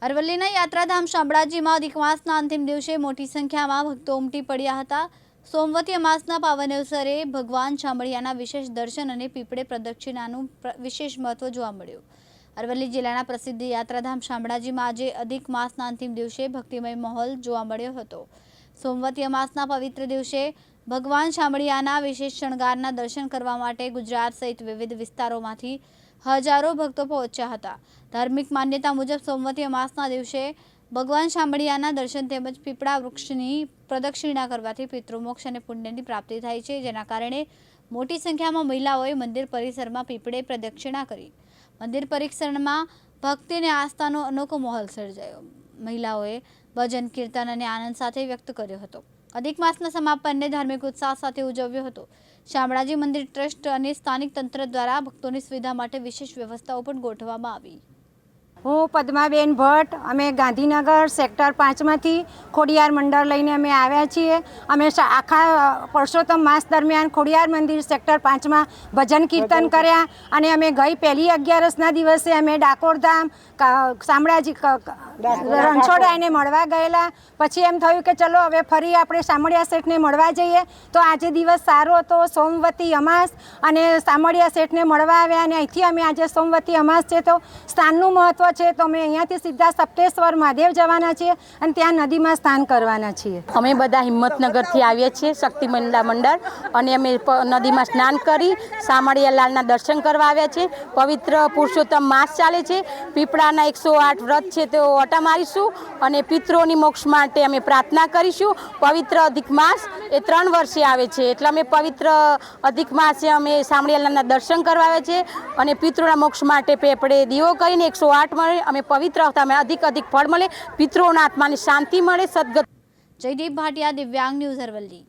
અરવલ્લીના યાત્રાધામ શામળાજીમાં અધિક માસના અંતિમ દિવસે મોટી સંખ્યામાં ભક્તો ઉમટી પડ્યા હતા। સોમવતી અમાસના પાવન અવસરે ભગવાન શામળિયાના વિશેષ દર્શન અને પીપળે પ્રદક્ષિણાનું વિશેષ મહત્વ જોવા મળ્યું। અરવલ્લી જિલ્લાના પ્રસિદ્ધ યાત્રાધામ શામળાજીમાં આજે અધિક માસના અંતિમ દિવસે ભક્તિમય માહોલ જોવા મળ્યો હતો। સોમવતી અમાસના પવિત્ર દિવસે ભગવાન શામળિયાના વિશેષ શણગારના દર્શન કરવા માટે ગુજરાત સહિત વિવિધ વિસ્તારોમાંથી હજારો ભક્તો પહોંચ્યા હતા। ધાર્મિક માન્યતા મુજબ સોમવતી અમાસના દિવસે ભગવાન શામળિયાના દર્શન તેમજ પીપળા વૃક્ષની પ્રદક્ષિણા કરવાથી પિતૃમોક્ષ અને પુણ્યની પ્રાપ્તિ થાય છે, જેના કારણે મોટી સંખ્યામાં મહિલાઓએ મંદિર પરિસરમાં પીપળે પ્રદક્ષિણા કરી। મંદિર પરિસરમાં ભક્તિ અને આસ્થાનો અનોખો માહોલ સર્જાયો। મહિલાઓએ ભજન કીર્તન અને આનંદ સાથે વ્યક્ત કર્યો હતો। અધિક માસના સમાપનને ધાર્મિક ઉત્સાહ સાથે ઉજવ્યો હતો। શામળાજી મંદિર ટ્રસ્ટ અને સ્થાનિક તંત્ર દ્વારા ભક્તોની સુવિધા માટે વિશેષ વ્યવસ્થાઓ પણ ગોઠવવામાં આવી। હું પદ્માબેન ભટ્ટ, અમે ગાંધીનગર સેક્ટર 5માંથી ખોડિયાર મંડળ લઈને અમે આવ્યા છીએ। અમે આખા પુરુષોત્તમ માસ દરમિયાન ખોડિયાર મંદિર સેક્ટર 5માં ભજન કીર્તન કર્યા અને અમે ગઈ પહેલી 11સના દિવસે અમે ડાકોરધામ શામળાજી રણછોડરાયને મળવા ગયેલા। પછી એમ થયું કે ચલો હવે ફરી આપણે શામળિયા શેઠને મળવા જઈએ, તો આજે દિવસ સારો હતો, સોમવતી અમાસ, અને શામળિયા શેઠને મળવા આવ્યા અને અહીંથી અમે આજે સોમવતી અમાસ છે તો સ્થાનનું મહત્વ છે તો અમે અહીંયાથી સીધા સપ્તેશ્વર મહાદેવ જવાના છીએ અને ત્યાં નદીમાં સ્નાન કરવાના છીએ। અમે બધા હિંમતનગરથી આવીએ છીએ શક્તિ મહિલા મંડળ, અને અમે નદીમાં સ્નાન કરી શામળિયાલાલના દર્શન કરવા આવ્યા છીએ। પવિત્ર પુરુષોત્તમ માસ ચાલે છે, પીપળાના 108 વ્રત છે તો ઓટા મારીશું અને પિતૃઓની મોક્ષ માટે અમે પ્રાર્થના કરીશું। પવિત્ર અધિક માસ એ 3 વર્ષે આવે છે, એટલે અમે પવિત્ર અધિક માસે અમે શામળિયાલાલના દર્શન કરવા આવ્યા છીએ અને પિતૃઓના મોક્ષ માટે પેપડે દીવો કરીને 108 મળે અમે પવિત્ર અમે અધિક ફળ મળે, પિતૃઓના આત્માની શાંતિ મળે, સદગત। જયદીપ ભાટિયા, દિવ્યાંગ ન્યૂઝ, અરવલ્લી।